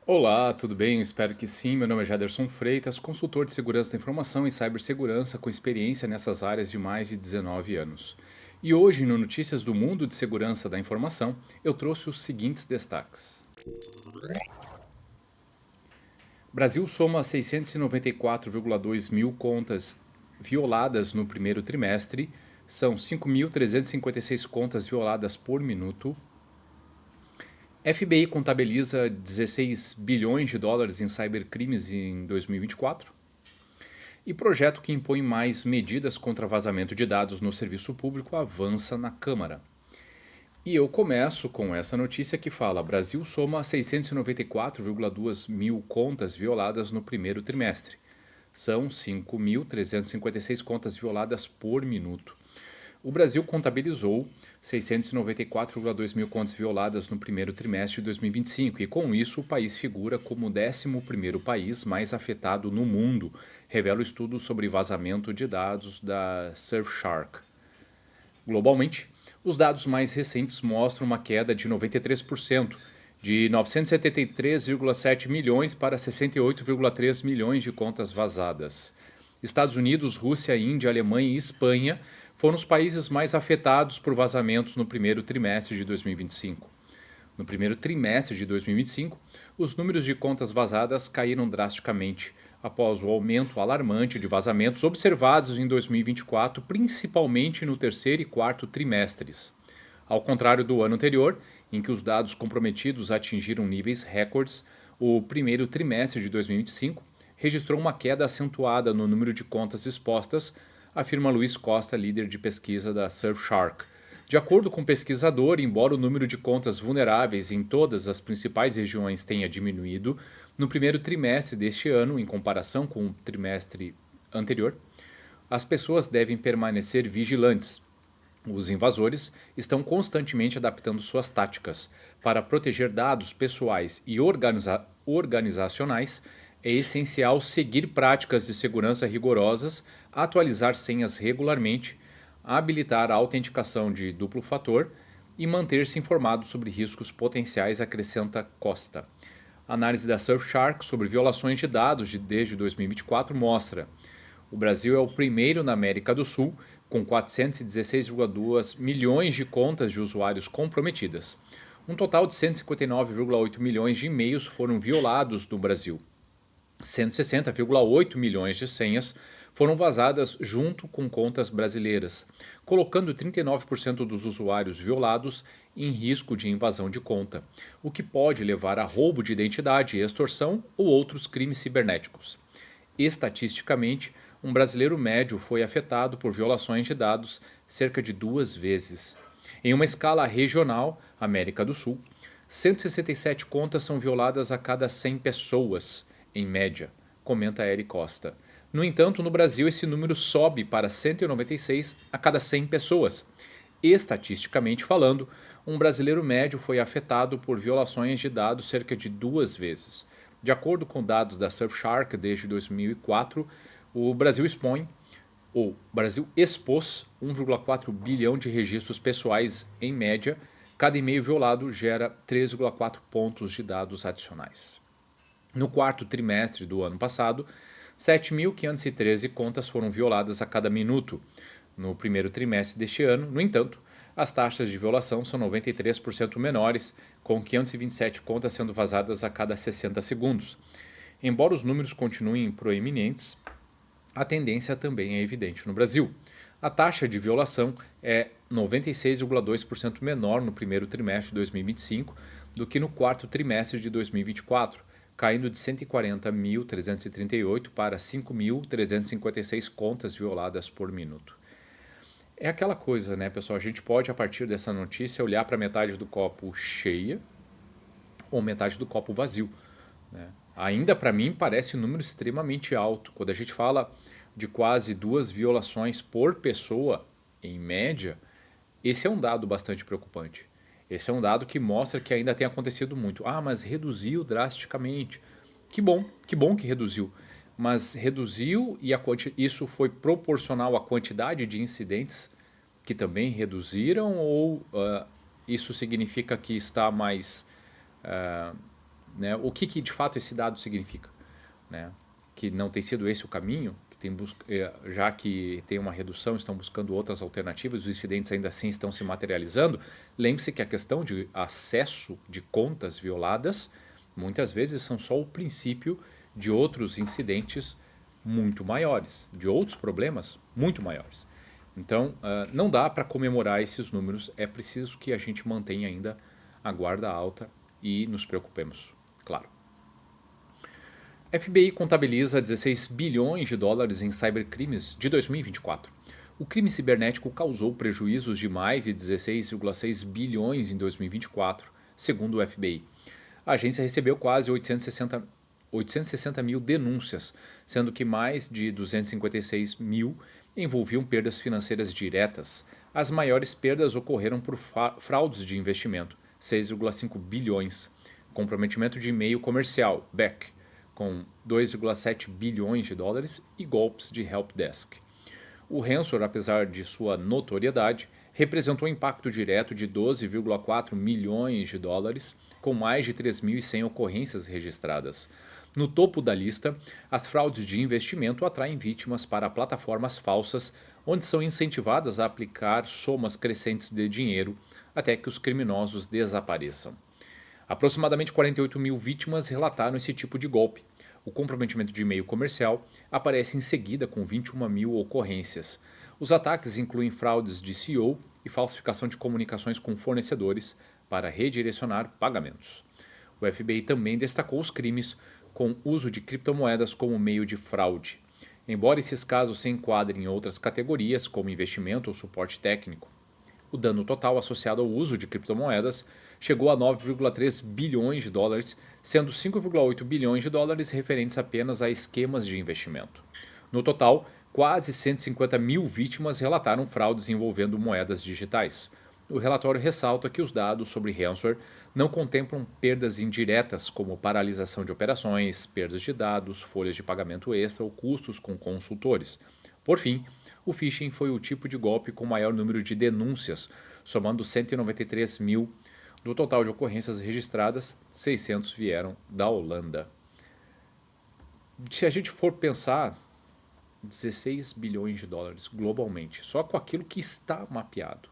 Olá, tudo bem? Eu espero que sim. Meu nome é Jaderson Freitas, consultor de segurança da informação e cibersegurança com experiência nessas áreas de mais de 19 anos. E hoje, no Notícias do Mundo de Segurança da Informação, eu trouxe os seguintes destaques. Brasil soma 694,2 mil contas violadas no primeiro trimestre, são 5.356 contas violadas por minuto. FBI contabiliza 16 bilhões de dólares em cybercrimes em 2024. E projeto que impõe mais medidas contra vazamento de dados no serviço público avança na Câmara. E eu começo com essa notícia que fala: Brasil soma 694,2 mil contas violadas no primeiro trimestre. São 5.356 contas violadas por minuto. O Brasil contabilizou 694,2 mil contas violadas no primeiro trimestre de 2025 e, com isso, o país figura como o 11º país mais afetado no mundo, revela o estudo sobre vazamento de dados da Surfshark. Globalmente, os dados mais recentes mostram uma queda de 93%, de 973,7 milhões para 68,3 milhões de contas vazadas. Estados Unidos, Rússia, Índia, Alemanha e Espanha foram os países mais afetados por vazamentos no primeiro trimestre de 2025. No primeiro trimestre de 2025, os números de contas vazadas caíram drasticamente, após o aumento alarmante de vazamentos observados em 2024, principalmente no terceiro e quarto trimestres. Ao contrário do ano anterior, em que os dados comprometidos atingiram níveis recordes, o primeiro trimestre de 2025 registrou uma queda acentuada no número de contas expostas, afirma Luiz Costa, líder de pesquisa da Surfshark. De acordo com o pesquisador, embora o número de contas vulneráveis em todas as principais regiões tenha diminuído, no primeiro trimestre deste ano, em comparação com o trimestre anterior, as pessoas devem permanecer vigilantes. Os invasores estão constantemente adaptando suas táticas. Para proteger dados pessoais e organizacionais, é essencial seguir práticas de segurança rigorosas, atualizar senhas regularmente, habilitar a autenticação de duplo fator e manter-se informado sobre riscos potenciais, acrescenta Costa. A análise da Surfshark sobre violações de dados desde 2024 mostra: o Brasil é o primeiro na América do Sul, com 416,2 milhões de contas de usuários comprometidas. Um total de 159,8 milhões de e-mails foram violados no Brasil. 160,8 milhões de senhas foram vazadas junto com contas brasileiras, colocando 39% dos usuários violados em risco de invasão de conta, o que pode levar a roubo de identidade, extorsão ou outros crimes cibernéticos. Estatisticamente, um brasileiro médio foi afetado por violações de dados cerca de 2 vezes. Em uma escala regional, América do Sul, 167 contas são violadas a cada 100 pessoas, em média, comenta Eric Costa. No entanto, no Brasil, esse número sobe para 196 a cada 100 pessoas. Estatisticamente falando, um brasileiro médio foi afetado por violações de dados cerca de 2 vezes. De acordo com dados da Surfshark desde 2004, o Brasil expôs 1,4 bilhão de registros pessoais em média. Cada e-mail violado gera 3,4 pontos de dados adicionais. No quarto trimestre do ano passado, 7.513 contas foram violadas a cada minuto. No primeiro trimestre deste ano, no entanto, as taxas de violação são 93% menores, com 527 contas sendo vazadas a cada 60 segundos. Embora os números continuem proeminentes, a tendência também é evidente no Brasil. A taxa de violação é 96,2% menor no primeiro trimestre de 2025 do que no quarto trimestre de 2024, caindo de 140.338 para 5.356 contas violadas por minuto. É aquela coisa, né, pessoal? A gente pode, a partir dessa notícia, olhar para metade do copo cheia ou metade do copo vazio, né? Ainda para mim parece um número extremamente alto. Quando a gente fala de quase 2 violações por pessoa, em média, esse é um dado bastante preocupante. Esse é um dado que mostra que ainda tem acontecido muito. Ah, mas reduziu drasticamente. Que bom que reduziu. Mas reduziu e isso foi proporcional à quantidade de incidentes que também reduziram? Ou isso significa que está mais né, o que de fato esse dado significa, né? Que não tem sido esse o caminho, que já que tem uma redução, estão buscando outras alternativas, os incidentes ainda assim estão se materializando. Lembre-se que a questão de acesso de contas violadas muitas vezes são só o princípio de outros incidentes muito maiores, de outros problemas muito maiores. Então, não dá para comemorar esses números, é preciso que a gente mantenha ainda a guarda alta e nos preocupemos, claro. FBI contabiliza 16 bilhões de dólares em cybercrimes de 2024. O crime cibernético causou prejuízos de mais de 16,6 bilhões em 2024, segundo o FBI. A agência recebeu quase 860 mil denúncias, sendo que mais de 256 mil envolviam perdas financeiras diretas. As maiores perdas ocorreram por fraudes de investimento, 6,5 bilhões, comprometimento de e-mail comercial, BEC, com 2,7 bilhões de dólares e golpes de helpdesk. O ransomware, apesar de sua notoriedade, representou um impacto direto de 12,4 milhões de dólares, com mais de 3.100 ocorrências registradas. No topo da lista, as fraudes de investimento atraem vítimas para plataformas falsas, onde são incentivadas a aplicar somas crescentes de dinheiro até que os criminosos desapareçam. Aproximadamente 48 mil vítimas relataram esse tipo de golpe. O comprometimento de e-mail comercial aparece em seguida com 21 mil ocorrências. Os ataques incluem fraudes de SEO e falsificação de comunicações com fornecedores para redirecionar pagamentos. O FBI também destacou os crimes com uso de criptomoedas como meio de fraude, embora esses casos se enquadrem em outras categorias, como investimento ou suporte técnico. O dano total associado ao uso de criptomoedas chegou a 9,3 bilhões de dólares, sendo 5,8 bilhões de dólares referentes apenas a esquemas de investimento. No total, quase 150 mil vítimas relataram fraudes envolvendo moedas digitais. O relatório ressalta que os dados sobre ransomware não contemplam perdas indiretas como paralisação de operações, perdas de dados, folhas de pagamento extra ou custos com consultores. Por fim, o phishing foi o tipo de golpe com maior número de denúncias, somando 193 mil. Do total de ocorrências registradas, 600 vieram da Holanda. Se a gente for pensar, 16 bilhões de dólares globalmente, só com aquilo que está mapeado.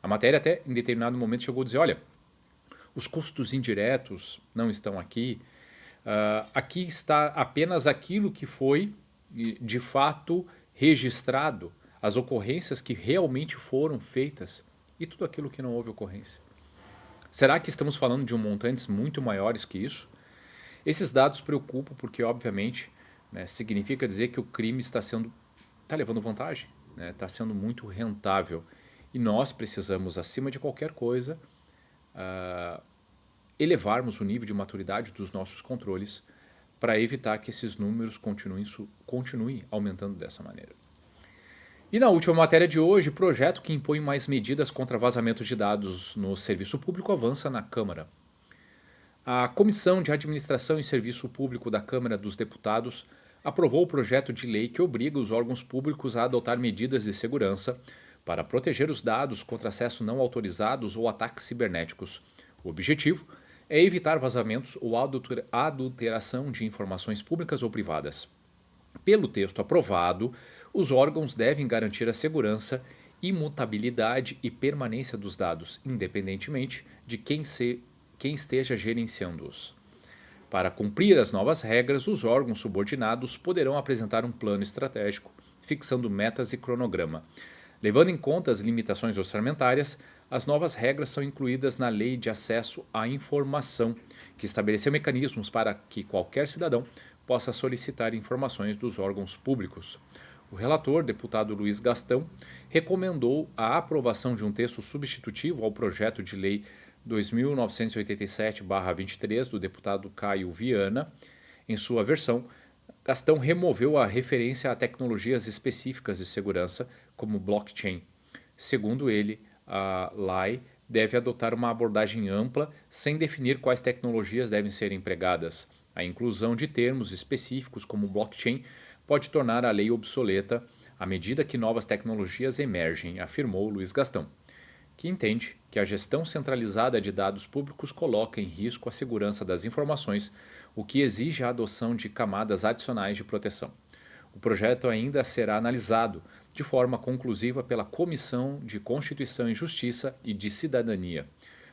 A matéria até em determinado momento chegou a dizer, olha, os custos indiretos não estão aqui, aqui está apenas aquilo que foi de fato registrado, as ocorrências que realmente foram feitas e tudo aquilo que não houve ocorrência. Será que estamos falando de montantes muito maiores que isso? Esses dados preocupam porque, obviamente, né, significa dizer que o crime está levando vantagem, né, está sendo muito rentável. E nós precisamos, acima de qualquer coisa, elevarmos o nível de maturidade dos nossos controles para evitar que esses números continuem aumentando dessa maneira. E na última matéria de hoje, projeto que impõe mais medidas contra vazamentos de dados no serviço público avança na Câmara. A Comissão de Administração e Serviço Público da Câmara dos Deputados aprovou o projeto de lei que obriga os órgãos públicos a adotar medidas de segurança para proteger os dados contra acesso não autorizados ou ataques cibernéticos. O objetivo é evitar vazamentos ou adulteração de informações públicas ou privadas. Pelo texto aprovado, os órgãos devem garantir a segurança, imutabilidade e permanência dos dados, independentemente de quem esteja gerenciando-os. Para cumprir as novas regras, os órgãos subordinados poderão apresentar um plano estratégico, fixando metas e cronograma. Levando em conta as limitações orçamentárias, as novas regras são incluídas na Lei de Acesso à Informação, que estabeleceu mecanismos para que qualquer cidadão possa solicitar informações dos órgãos públicos. O relator, deputado Luiz Gastão, recomendou a aprovação de um texto substitutivo ao projeto de lei 2987/23 do deputado Caio Viana. Em sua versão, Gastão removeu a referência a tecnologias específicas de segurança, como blockchain. Segundo ele, a lei deve adotar uma abordagem ampla, sem definir quais tecnologias devem ser empregadas. A inclusão de termos específicos como blockchain pode tornar a lei obsoleta à medida que novas tecnologias emergem, afirmou Luiz Gastão. que entende que a gestão centralizada de dados públicos coloca em risco a segurança das informações, o que exige a adoção de camadas adicionais de proteção. O projeto ainda será analisado de forma conclusiva pela Comissão de Constituição e Justiça e de Cidadania.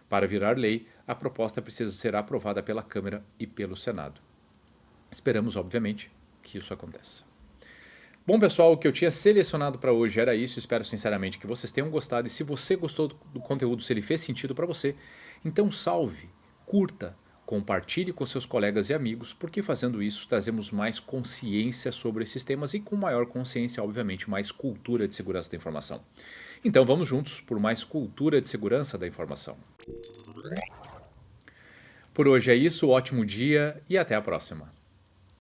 Para virar lei, a proposta precisa ser aprovada pela Câmara e pelo Senado. Esperamos, obviamente, que isso aconteça. Bom, pessoal, o que eu tinha selecionado para hoje era isso. Espero sinceramente que vocês tenham gostado. E se você gostou do conteúdo, se ele fez sentido para você, então salve, curta, compartilhe com seus colegas e amigos, porque fazendo isso trazemos mais consciência sobre esses temas e com maior consciência, obviamente, mais cultura de segurança da informação. Então vamos juntos por mais cultura de segurança da informação. Por hoje é isso, ótimo dia e até a próxima.